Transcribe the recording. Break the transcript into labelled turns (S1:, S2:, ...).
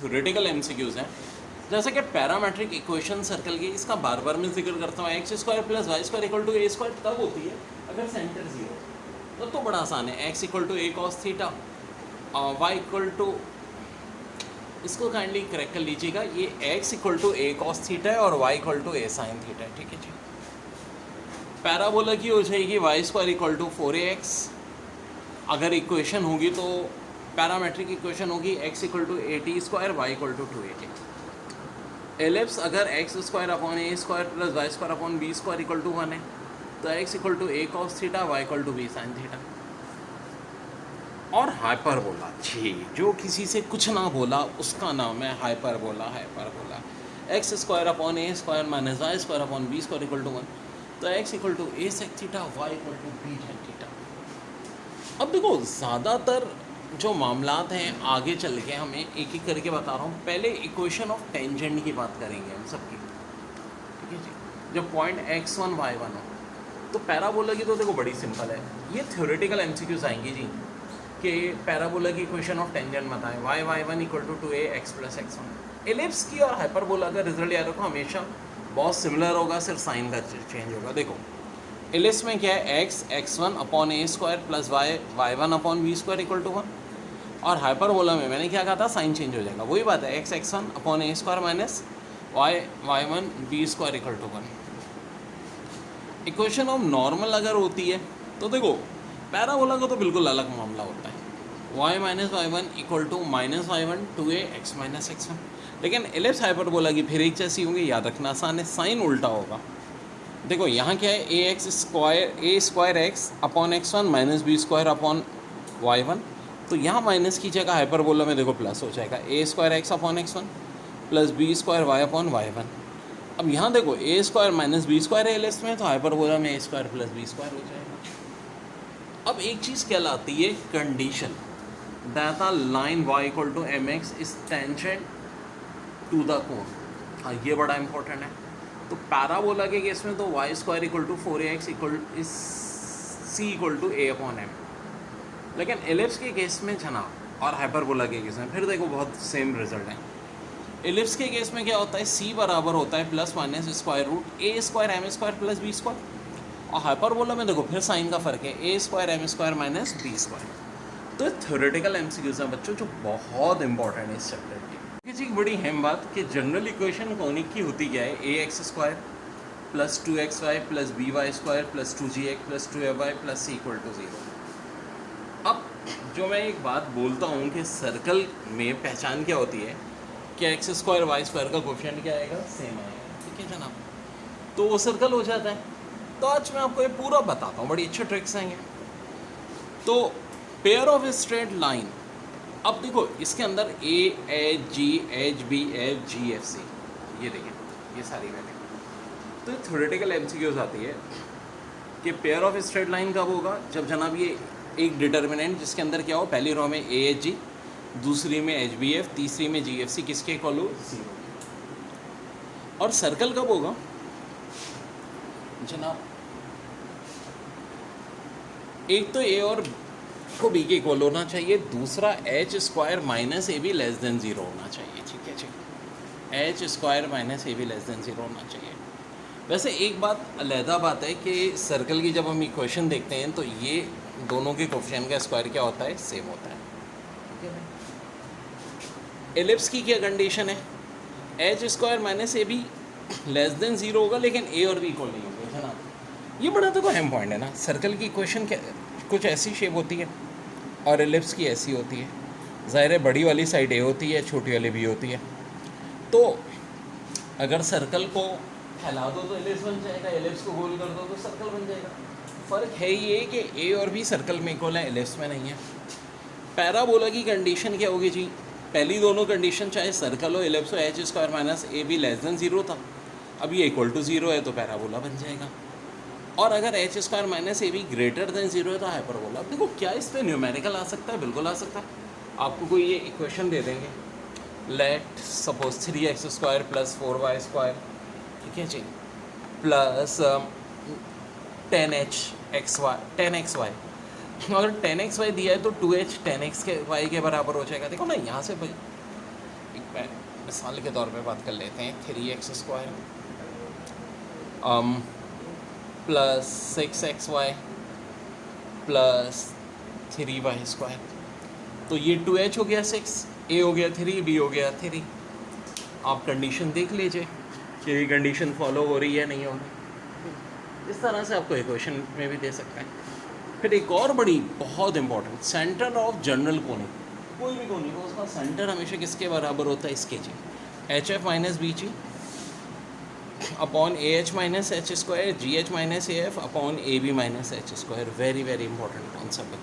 S1: Theoretical MCQs हैं, जैसे कि पैरामेट्रिक इक्वेशन सर्कल की, इसका बार बार मैं जिक्र करता हूँ, x square plus y square equal to a square तब होती है अगर सेंटर जीरो। तो बड़ा आसान है, x equal to a cos theta, y equal to, इसको काइंडली करेक्ट कर लीजिएगा, ये x equal to a cos theta है और y equal to a sine theta है, ठीक है जी। पैराबोला की हो जाएगी Y square equal to 4ax, अगर इक्वेशन होगी तो पैरामेट्रिक इक्वेशन होगी x equal to a t square y equal to 2at। Ellipse अगर x square upon a square plus y square upon b square equal to 1 है, तो x equal to a cos theta y equal to b sine theta. और hyperbola, जी जो किसी से कुछ ना बोला उसका नाम है hyperbola. Hyperbola x square upon a square minus y square upon b square equal to 1, तो x equal to a sec theta y equal to b tan theta. अब देखो ज़्यादातर जो मामलात हैं आगे चल के हमें एक एक करके बता रहा हूँ, पहले इक्वेशन ऑफ टेंजेंट की बात करेंगे हम सबकी, ठीक है जी। जब पॉइंट x1 y1 हो तो पैराबोला की तो देखो बड़ी सिंपल है, ये थ्योरेटिकल एमसीक्यूज आएंगी जी कि पैराबोला की इक्वेशन ऑफ टेंजेंट बताएं y1 equal to 2ax plus x1। Ellipse की और हाइपरबोला का रिजल्ट याद रखो हमेशा बहुत सिमिलर होगा, सिर्फ साइन का चेंज होगा। देखो एलिप्स में क्या है, x1 upon a square plus y1 upon b square equal to 1, और हाइपरबोला में मैंने क्या कहा था, साइन चेंज हो जाएगा, वही बात है, x1 upon a square minus y1 b square equal to 1। Equation of normal अगर होती है तो देखो पैराबोला का तो बिल्कुल अलग मामला होता है, y minus y1 equal to minus y1 2ax minus x1। लेकिन एलिप्स हाइपरबोला की फिर एक जैसी होंगी, याद रखना आसान है, साइन उल्टा होगा। देखो यहाँ क्या है, a square x upon x1 minus b square upon y1, तो यहाँ माइनस की जगह हाइपरबोला में देखो प्लस हो जाएगा, a square x upon x1 plus b square y upon y1। अब यहाँ देखो a square minus b square है एलिप्स में, तो हाइपरबोला में a square plus b square हो जाएगा। अब एक चीज़ कहलाती है condition, that the line y equal to m x is tangent to the cone. हाँ ये बड़ा इंपॉर्टेंट है। तो पैराबोला के केस में तो y square equal to 4ax equal is c equal to a upon m, लेकिन एलिप्स के केस में जनाब और हाइपरबोला के केस में फिर देखो बहुत सेम रिजल्ट है। एलिप्स के केस में क्या होता है, सी बराबर होता है plus minus square root a square m square plus b square, और हाइपरबोला में देखो फिर साइन का फर्क है, a square m square minus b square. तो थ्योरेटिकल एमसीक्यूज हैं बच्चों जो बहुत इंपॉर्टेंट है इस चैप्टर की। जी बड़ी अहम बात कि जनरल इक्वेशन कॉनिक की होती क्या है, a x square plus 2xy plus b y square plus 2gx plus 2ay plus c equal to 0। अब जो मैं एक बात बोलता हूँ कि सर्कल में पहचान क्या होती है कि एक्स स्क्वायर वाई स्क्वायर का कोफिशिएंट क्या आएगा, सेम आएगा, ठीक है जनाब, तो वो सर्कल हो जाता है। तो आज मैं आपको ये पूरा बताता हूँ, बड़ी अच्छे ट्रिक्स हैं ये। तो पेयर ऑफ स्ट्रेट लाइन, अब देखो इसके अंदर a h g h b f g f c, ये देखें ये सारी वैल्यू। तो थ्योरेटिकल एमसीक्यूज आती है कि पेयर ऑफ स्ट्रेट लाइन कब होगा, जब जनाब ये एक डिटर्मिनेंट जिसके अंदर क्या हो, पहली रो में ए एच जी, दूसरी में एच बी एफ, तीसरी में जी एफ सी, किसके इक्वल हो, 0। और सर्कल कब होगा जनाब, एक तो ए और को बी के इक्वल होना चाहिए, दूसरा h square minus a b less than 0 होना चाहिए, ठीक है जी, h square minus a b less than 0 होना चाहिए। वैसे एक बात अलहदा बात है कि सर्कल की जब हम इक्वेशन देखते हैं तो ये दोनों के कोफिशिएंट का स्क्वायर क्या होता है, सेम होता है, ठीक है। एलिप्स की क्या कंडीशन है, H square minus a b less than 0 होगा, लेकिन ए और बी इक्वल नहीं होंगे, है ना। ये बड़ा तो अहम पॉइंट है ना, सर्कल की इक्वेशन क्या कुछ ऐसी शेप होती है और एलिप्स की ऐसी होती है, ज़ाहिर है बड़ी वाली साइड ए होती है, छोटी वाली बी होती है। तो अगर सर्कल को फैला दो तो एलिप्स बन जाएगा, एलिप्स को गोल कर दो तो सर्कल बन जाएगा। फ़र्क है ये कि ए और बी सर्कल में इक्वल है, एलिप्स में नहीं है। पैराबोला की कंडीशन क्या होगी जी, पहली दोनों कंडीशन चाहे सर्कल हो एलिप्स हो, H square minus a b less than 0 था, अब ये इक्वल टू 0 है तो पैराबोला बन जाएगा। और अगर H square minus a be greater than 0 है तो हाइपरबोला। अब देखो क्या इस पर न्यूमेरिकल आ सकता है, बिल्कुल आ सकता है। आपको कोई ये इक्वेशन दे देंगे, let suppose 3x square plus 4y square, ठीक है जी, प्लस 10xy। अगर 10xy दिया है तो 2h 10x के y के बराबर हो जाएगा। देखो ना यहाँ से भाई एक मिसाल के तौर पे बात कर लेते हैं 3x² plus 6xy plus 3y²। तो ये 2h हो गया 6, a हो गया 3, b हो गया 3। आप कंडीशन देख लीजिए कि ये कंडीशन फॉलो हो रही है नहीं हो रही। इस तरह से आपको इक्वेशन में भी दे सकते हैं। फिर एक और बड़ी बहुत important, centre of general conic. कोई भी कोनिक हो उसका सेंटर हमेशा किसके बराबर होता है, इसके जी, HF minus b g upon AH minus H² GH minus AF upon AB minus H²। Very very important concept बच्चों।